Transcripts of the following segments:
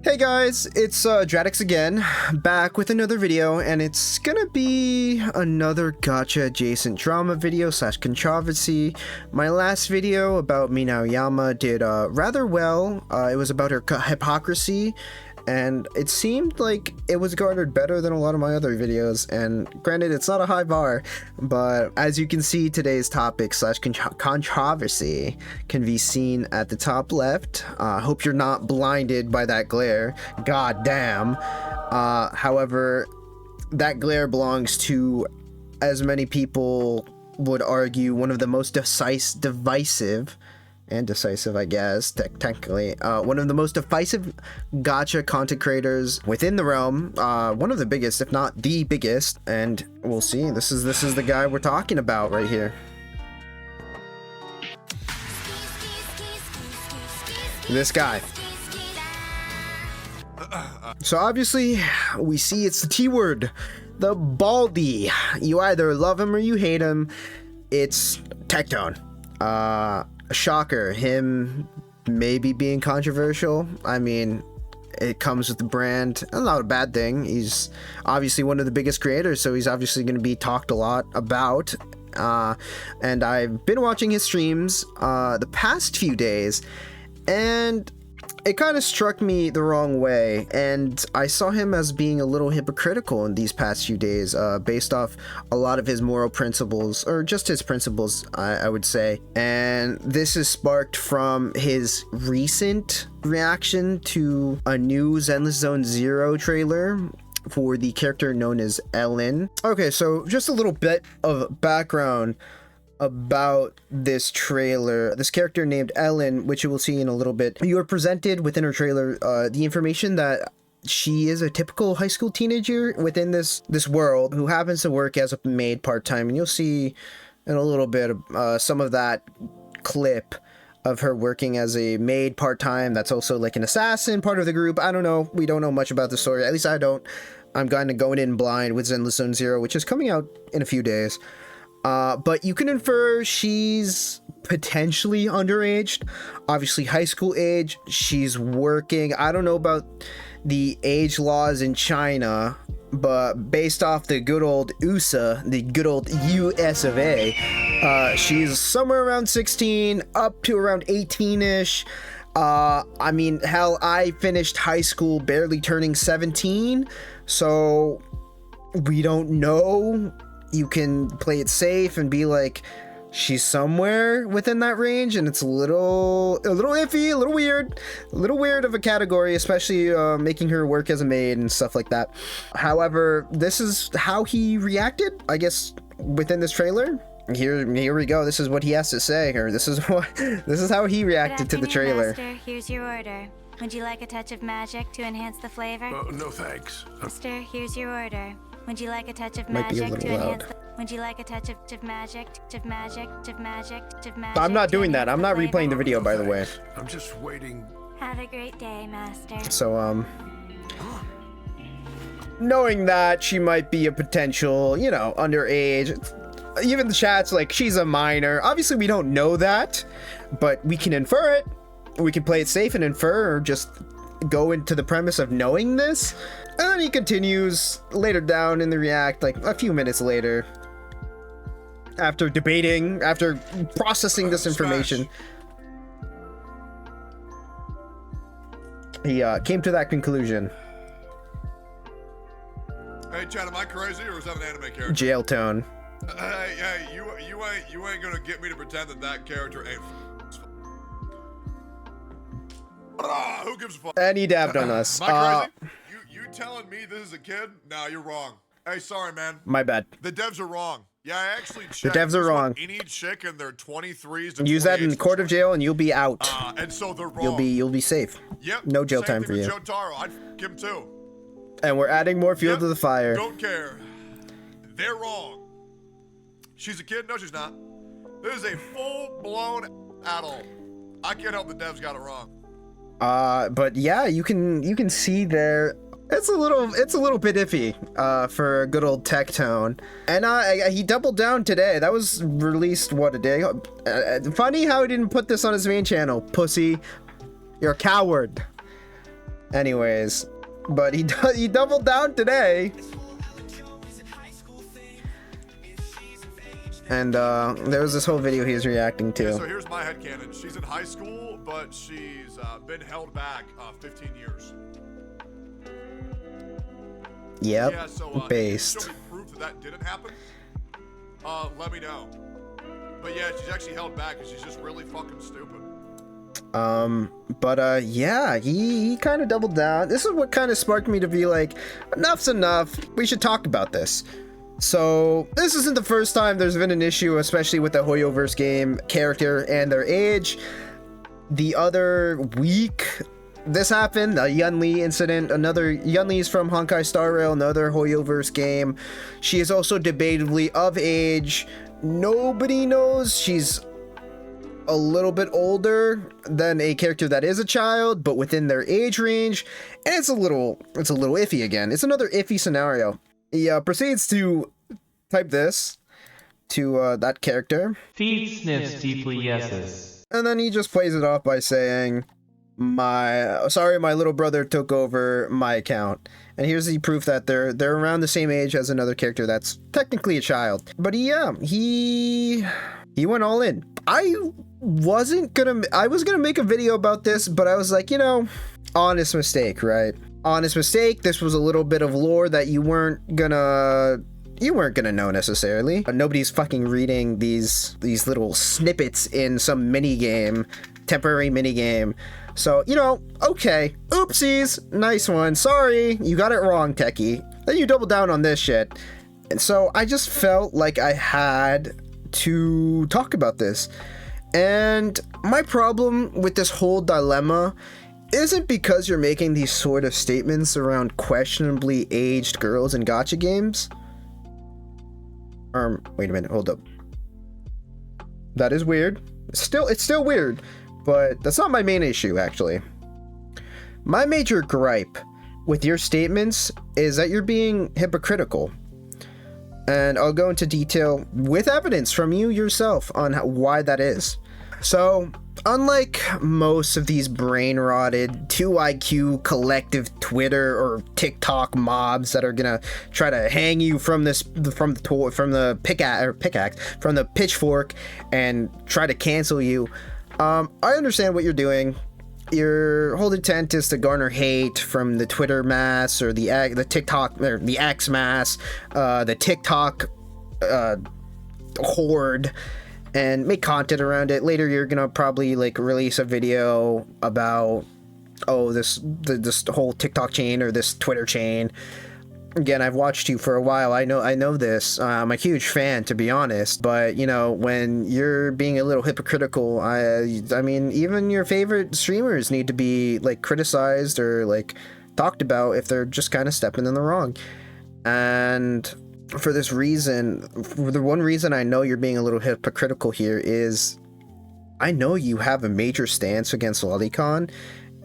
Hey guys, it's Dradix again, back with another video, and it's gonna be another gacha adjacent drama video slash controversy. My last video about Minaoyama did rather well. It was about her hypocrisy, and it seemed like it was garnered better than a lot of my other videos, and granted it's not a high bar, but as you can see, today's topic slash controversy can be seen at the top left. Hope you're not blinded by that glare, god damn. However, that glare belongs to, as many people would argue, one of the most divisive, I guess, technically, one of the most divisive gacha content creators within the realm, one of the biggest, if not the biggest, and we'll see. This is the guy we're talking about right here. This guy. So obviously, we see it's the T word, the Baldy. You either love him or you hate him. It's Tectone. Shocker, him maybe being controversial. I mean, it comes with the brand. Not a bad thing. He's obviously one of the biggest creators, so he's obviously going to be talked a lot about. And I've been watching his streams the past few days, and it kind of struck me the wrong way, and I saw him as being a little hypocritical in these past few days, based off a lot of his moral principles, or just his principles, I would say. And this is sparked from his recent reaction to a new Zenless Zone Zero trailer for the character known as Ellen. Okay, so just a little bit of background about this trailer. This character named Ellen, which you will see in a little bit, you are presented within her trailer the information that she is a typical high school teenager within this world who happens to work as a maid part-time, and you'll see in a little bit some of that clip of her working as a maid part-time that's also like an assassin, part of the group. I don't know, we don't know much about the story, at least I don't. I'm kind of going in blind with Zenless Zone Zero, which is coming out in a few days. But you can infer she's potentially underage, obviously high school age. She's working. I don't know about the age laws in China, but based off the good old USA, the good old US of A, she's somewhere around 16 up to around 18-ish. I mean, hell, I finished high school barely turning 17, so we don't know. You can play it safe and be like, she's somewhere within that range, and it's a little iffy, a little weird of a category, especially making her work as a maid and stuff like that. However, this is how he reacted, I guess, within this trailer. Here we go. This is what he has to say, or this is how he reacted to the trailer. Master, here's your order. Would you like a touch of magic to enhance the flavor? No thanks. Master, here's your order. Would you like a touch of magic to enhance the... Would you like a touch of magic, of magic, of magic, of magic? I'm not doing that. I'm not replaying the video, by the way. I'm just waiting. Have a great day, Master. So, knowing that she might be a potential, you know, underage, even the chat's like, she's a minor. Obviously, we don't know that, but we can infer it. We can play it safe and infer, or just go into the premise of knowing this. And then he continues later down in the react, like a few minutes later, after debating, after processing this information, he came to that conclusion. Hey Chad, am I crazy or is that an anime character? Jail tone. Hey, you ain't gonna get me to pretend that character ain't. Who gives a fuck? And he dabbed on us. Am I crazy? You telling me this is a kid? Nah, you're wrong. Hey, sorry, man. My bad. The devs are wrong. Yeah, I actually checked. The devs are wrong. Any chick in their 23s to use that in the court of jail and you'll be out. And so they're wrong. You'll be safe. Yep. No jail time for you. Joe Taro, I'd f him too. And we're adding more fuel to the fire. Don't care. They're wrong. She's a kid? No, she's not. This is a full-blown adult. I can't help the devs got it wrong. But yeah, you can see there. It's a little bit iffy for good old Tectone, and he doubled down today. That was released what, a day? Funny how he didn't put this on his main channel. Pussy, you're a coward. Anyways, but he doubled down today. And there was this whole video he was reacting to. Yeah, so here's my headcanon. She's in high school, but she's been held back 15 years. Yep, yeah, so, based. Show me proof that didn't happen. Let me know. But yeah, she's actually held back because she's just really fucking stupid. Yeah, he kind of doubled down. This is what kind of sparked me to be like, enough's enough. We should talk about this. So this isn't the first time there's been an issue, especially with the Hoyoverse game character and their age. The other week, this happened, the Yunli incident. Another Yunli's from Honkai Star Rail, another Hoyoverse game. She is also debatably of age. Nobody knows she's a little bit older than a character that is a child, but within their age range, and it's a little iffy again. It's another iffy scenario. He proceeds to type this to that character. Feed sniffs deeply yeses. And then he just plays it off by saying, my little brother took over my account. And here's the proof that they're around the same age as another character that's technically a child. But he went all in. I was gonna make a video about this, but I was like, honest mistake, right? Honest mistake. This was a little bit of lore that you weren't gonna know necessarily. Nobody's fucking reading these little snippets in some temporary mini game. So, okay, oopsies, nice one, sorry, you got it wrong, techie. Then you double down on this shit. And so I just felt like I had to talk about this. And my problem with this whole dilemma isn't because you're making these sort of statements around questionably aged girls in gacha games. Wait a minute, hold up. That is weird. It's still weird, but that's not my main issue, actually. My major gripe with your statements is that you're being hypocritical. And I'll go into detail with evidence from you yourself on why that is. So, unlike most of these brain-rotted 2IQ collective Twitter or TikTok mobs that are gonna try to hang you from the pitchfork and try to cancel you, I understand what you're doing. Your whole intent is to garner hate from the Twitter mass or the TikTok or the X mass, the TikTok horde, and make content around it. Later, you're gonna probably release a video about this whole TikTok chain or this Twitter chain. Again, I've watched you for a while. I know this. I'm a huge fan, to be honest. But when you're being a little hypocritical, I mean, even your favorite streamers need to be criticized or talked about if they're just kind of stepping in the wrong. And for this reason, the one reason I know you're being a little hypocritical here is I know you have a major stance against lolicon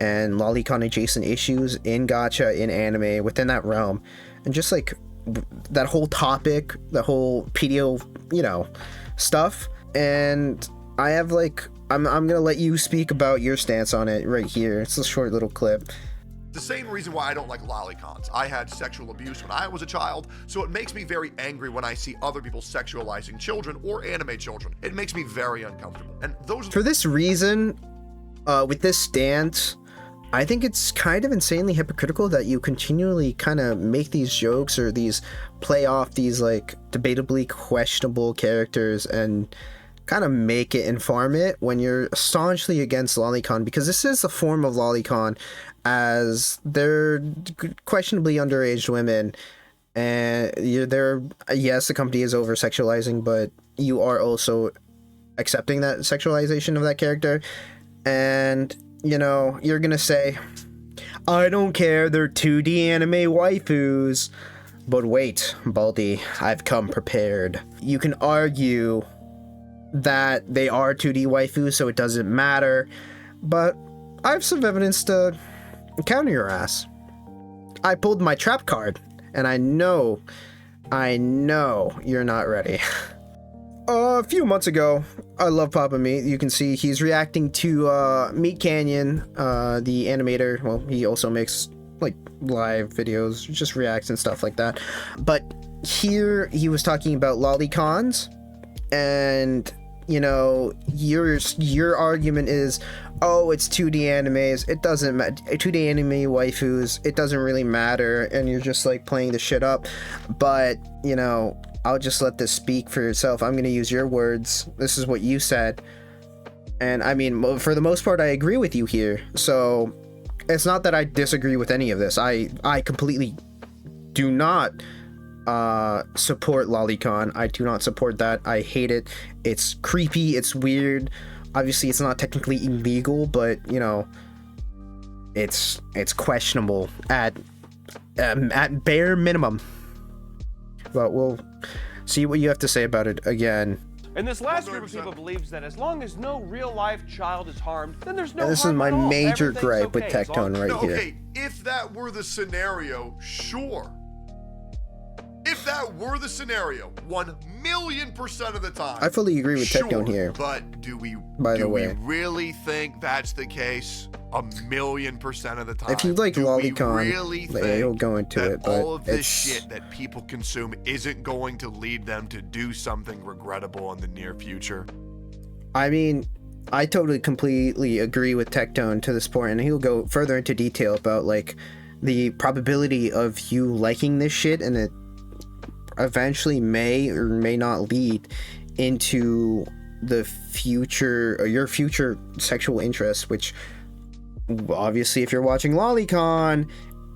and lolicon adjacent issues in gacha, in anime, within that realm. And just that whole topic, the whole PDO, stuff. And I have I'm gonna let you speak about your stance on it right here. It's a short little clip. The same reason why I don't like lolicons. I had sexual abuse when I was a child, so it makes me very angry when I see other people sexualizing children or anime children. It makes me very uncomfortable. And for this reason, with this stance, I think it's kind of insanely hypocritical that you continually kind of make these jokes or play off these debatably questionable characters and kind of make it and farm it when you're staunchly against lolicon, because this is a form of lolicon, as they're questionably underage women, and yes, the company is over sexualizing, but you are also accepting that sexualization of that character. And you're gonna say, I don't care, they're 2D anime waifus. But wait, Baldy, I've come prepared. You can argue that they are 2D waifus, so it doesn't matter, but I have some evidence to counter your ass. I pulled my trap card, and I know you're not ready. A few months ago, I love Papa Meat. You can see he's reacting to Meat Canyon, the animator. Well, he also makes like live videos, just reacts and stuff like that. But here he was talking about lolicons, and you know, your argument is, oh, it's 2D animes, it doesn't matter, 2D anime waifus, it doesn't really matter, and you're just like playing the shit up. But you know, I'll just let this speak for yourself. I'm gonna use your words. This is what you said, and I mean, for the most part, I agree with you here. So it's not that I disagree with any of this. I completely do not support lolicon. I do not support that. I hate it. It's creepy, it's weird. Obviously it's not technically illegal, but you know, it's questionable at bare minimum. But we'll see what you have to say about it again. And this last group of people believes that as long as no real life child is harmed, then there's no harm. This is my at all. major gripe okay, with Tectone right here. Okay, if that were the scenario, sure. If that were the scenario, 1,000,000% of the time, I fully agree with sure, Tectone here. But do we really think that's the case 1,000,000% of the time? If you like lolicon, really he'll go into it, but all of this shit that people consume isn't going to lead them to do something regrettable in the near future? I mean, I totally completely agree with Tectone to this point, and he'll go further into detail about like the probability of you liking this shit, and it eventually may or may not lead into the future, or your future sexual interests, which obviously if you're watching lolicon,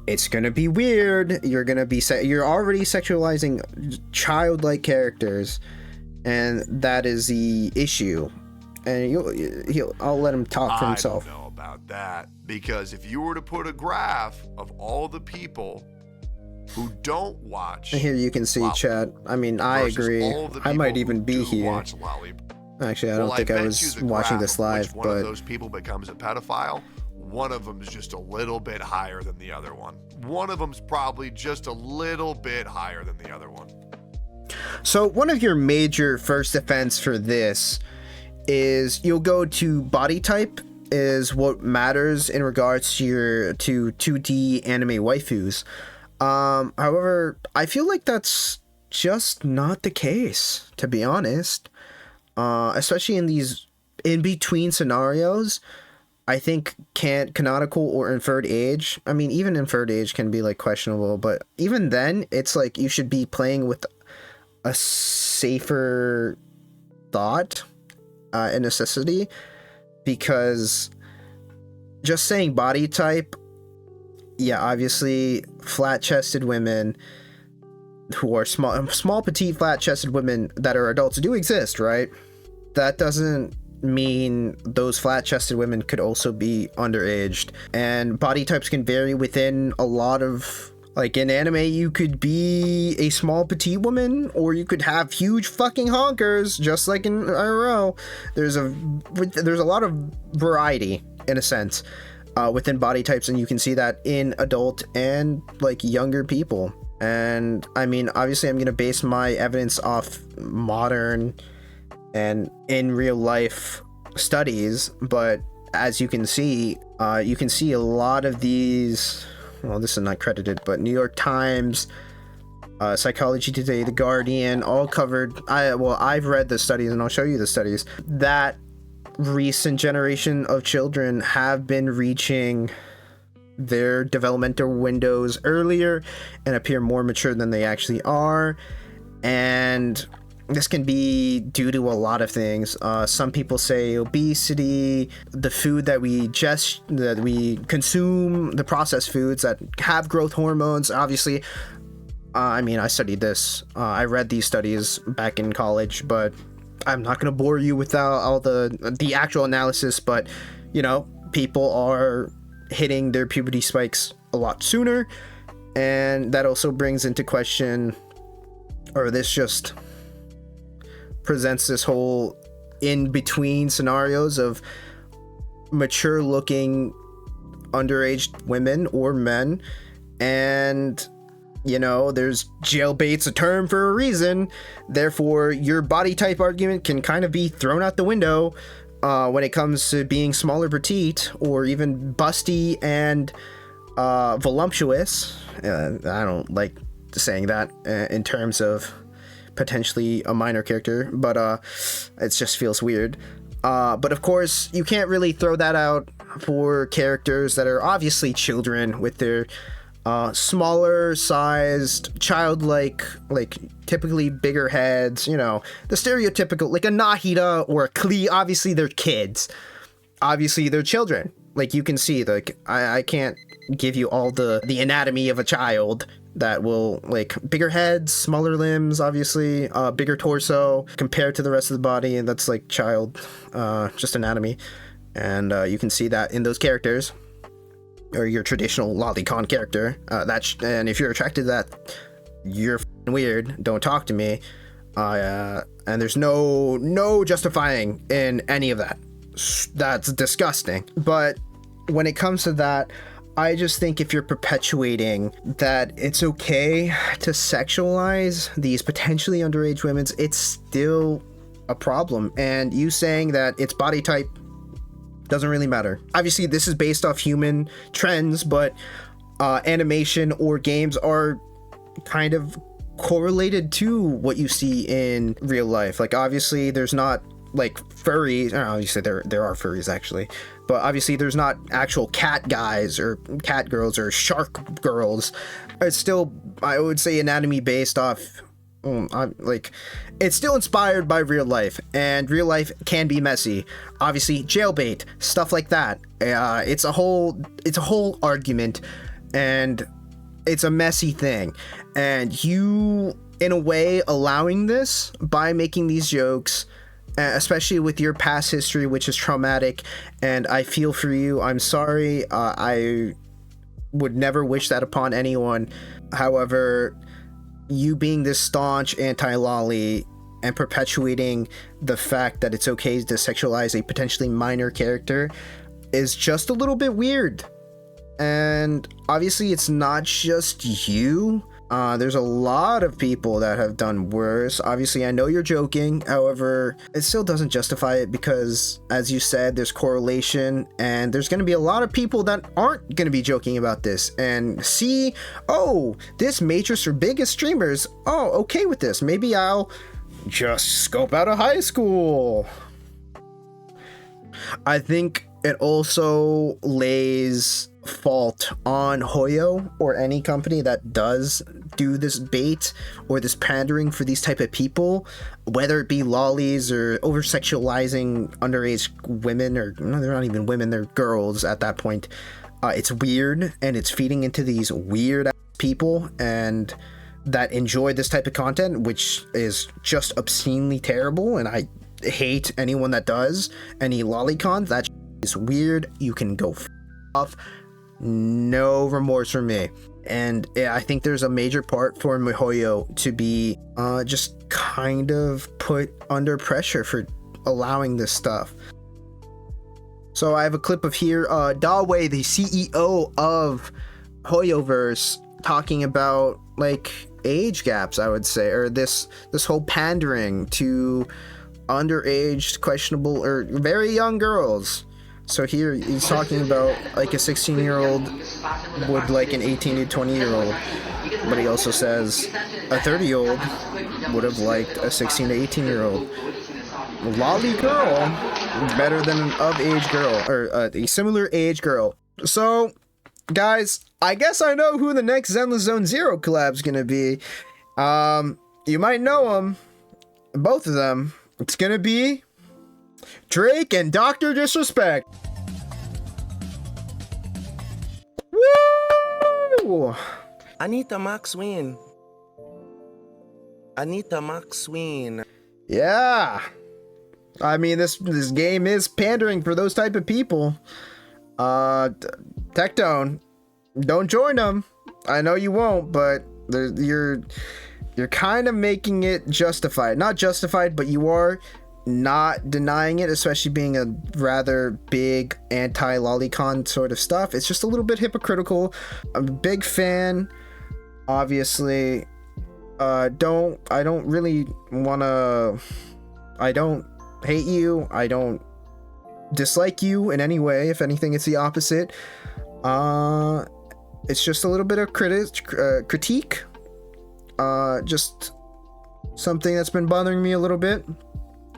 it's gonna be weird. You're already sexualizing childlike characters, and that is the issue. And I'll let him talk for himself. I don't know about that, because if you were to put a graph of all the people who don't watch, and here you can see chat. I mean, I agree. I might even be here. Actually, I don't think I was watching this live, one but of those people becomes a pedophile. One of them is just a little bit higher than the other one. One of them's probably just a little bit higher than the other one. So one of your major first defense for this is you'll go to body type is what matters in regards to your 2D anime waifus. However, I feel like that's just not the case, to be honest. Especially in these in-between scenarios, I think canonical or inferred age, I mean, even inferred age can be like questionable, but even then, it's like you should be playing with a safer thought and necessity, because just saying body type, yeah, obviously flat-chested women who are small petite flat-chested women that are adults do exist, right? That doesn't mean those flat-chested women could also be underaged, and body types can vary within a lot of, like in anime you could be a small petite woman, or you could have huge fucking honkers, just like in IRL. There's a lot of variety in a sense within body types, and you can see that in adult and like younger people. And I mean, obviously I'm gonna base my evidence off modern and in real life studies, but as you can see a lot of these, well, this is not credited, but New York Times, Psychology Today, The Guardian, all covered. I've read the studies, and I'll show you the studies, that recent generation of children have been reaching their developmental windows earlier and appear more mature than they actually are. And this can be due to a lot of things. Some people say obesity, the food that we consume, the processed foods that have growth hormones. Obviously, I mean, I studied this. I read these studies back in college, but I'm not going to bore you with all the actual analysis. But you know, people are hitting their puberty spikes a lot sooner, and that also brings into question, or this just presents this whole in-between scenarios of mature looking underage women or men and you know, there's jailbait's a term for a reason. Therefore, your body type argument can kind of be thrown out the window when it comes to being small or petite, or even busty and voluptuous. I don't like saying that in terms of potentially a minor character, but it just feels weird. But of course, you can't really throw that out for characters that are obviously children with their smaller sized, childlike, like typically bigger heads, you know, the stereotypical, like a Nahida or a Klee. Obviously they're kids, obviously they're children. Like you can see, like I can't give you all the anatomy of a child that will, like, bigger heads, smaller limbs, obviously, bigger torso compared to the rest of the body, and that's like child just anatomy. And you can see that in those characters, or your traditional lolicon character. And if you're attracted to that, you're weird. Don't talk to me. And there's no justifying in any of that. That's disgusting. But when it comes to that, I just think if you're perpetuating that it's okay to sexualize these potentially underage women, it's still a problem. And you saying that it's body type doesn't really matter. Obviously, this is based off human trends, but animation or games are kind of correlated to what you see in real life. Like, obviously, there's not like furries. I don't know, obviously there are furries actually, but obviously there's not actual cat guys or cat girls or shark girls. It's still, I would say, anatomy based off like, it's still inspired by real life, and real life can be messy. Obviously, jailbait, stuff like that. It's a whole argument, and it's a messy thing. And you, in a way, allowing this by making these jokes, especially with your past history, which is traumatic, and I feel for you. I'm sorry. I would never wish that upon anyone. However, you being this staunch anti-loli and perpetuating the fact that it's okay to sexualize a potentially minor character is just a little bit weird. And obviously it's not just you. There's a lot of people that have done worse. Obviously, I know you're joking. However, it still doesn't justify it because, as you said, there's correlation, and there's going to be a lot of people that aren't going to be joking about this and see, oh, this matrix for biggest streamers. Oh, okay with this. Maybe I'll just scope out of high school. I think it also lays fault on Hoyo or any company that does do this bait or this pandering for these type of people, whether it be lollies or over sexualizing underage women, or no, they're not even women, they're girls at that point. It's weird, and it's feeding into these weird people and that enjoy this type of content, which is just obscenely terrible, and I hate anyone that does. Any lolicons, that is weird. You can go off. No remorse for me. And I think there's a major part for MiHoYo to be just kind of put under pressure for allowing this stuff. So I have a clip of here, Dawei, the CEO of HoYoverse, talking about like age gaps, I would say, or this whole pandering to underage, questionable, or very young girls. So here he's talking about like a 16-year-old would like an 18 to 20-year-old, but he also says a 30-year-old would have liked a 16 to 18-year-old. Lolly girl better than an of-age girl, or a similar age girl. So, guys, I guess I know who the next Zenless Zone Zero collab's gonna be. You might know them, both of them. It's gonna be Drake and Dr. Disrespect. Woo! Anita Maxwin. Anita Maxwin. Yeah. I mean, this game is pandering for those type of people. Tectone, don't join them. I know you won't, but you're kind of making it justified. Not justified, but you are not denying it, especially being a rather big anti-lolicon sort of stuff. It's just a little bit hypocritical. I'm a big fan Obviously, I don't really wanna, I don't hate you, I don't dislike you in any way. If anything, it's the opposite. It's just a little bit of critique. Just something that's been bothering me a little bit.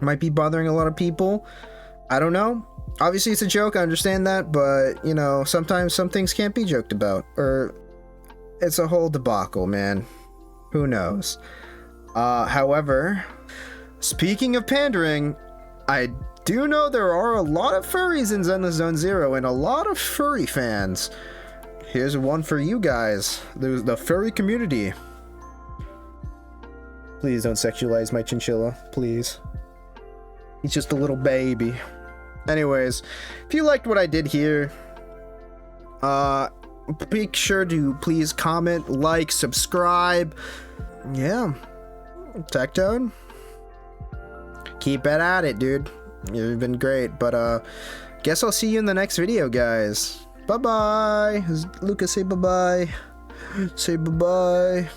Might be bothering a lot of people. I don't know. Obviously, it's a joke. I understand that, but you know, sometimes some things can't be joked about, or it's a whole debacle, man. Who knows? However, speaking of pandering, I do know there are a lot of furries in Zenless Zone Zero and a lot of furry fans. Here's one for you guys. There's the furry community. Please don't sexualize my chinchilla, please. He's just a little baby. Anyways, if you liked what I did here, make sure to please comment, like, subscribe. Yeah. Tectone, keep it at it, dude. You've been great, but guess I'll see you in the next video, guys. Bye-bye. Lucas, say bye-bye. Say bye-bye.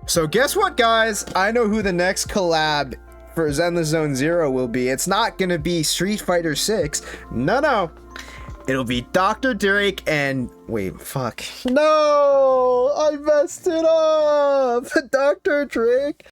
So guess what, guys? I know who the next collab for Zenless Zone Zero will be. It's not gonna be Street Fighter 6. No. It'll be Dr. Drake and... Wait, fuck. No! I messed it up! Dr. Drake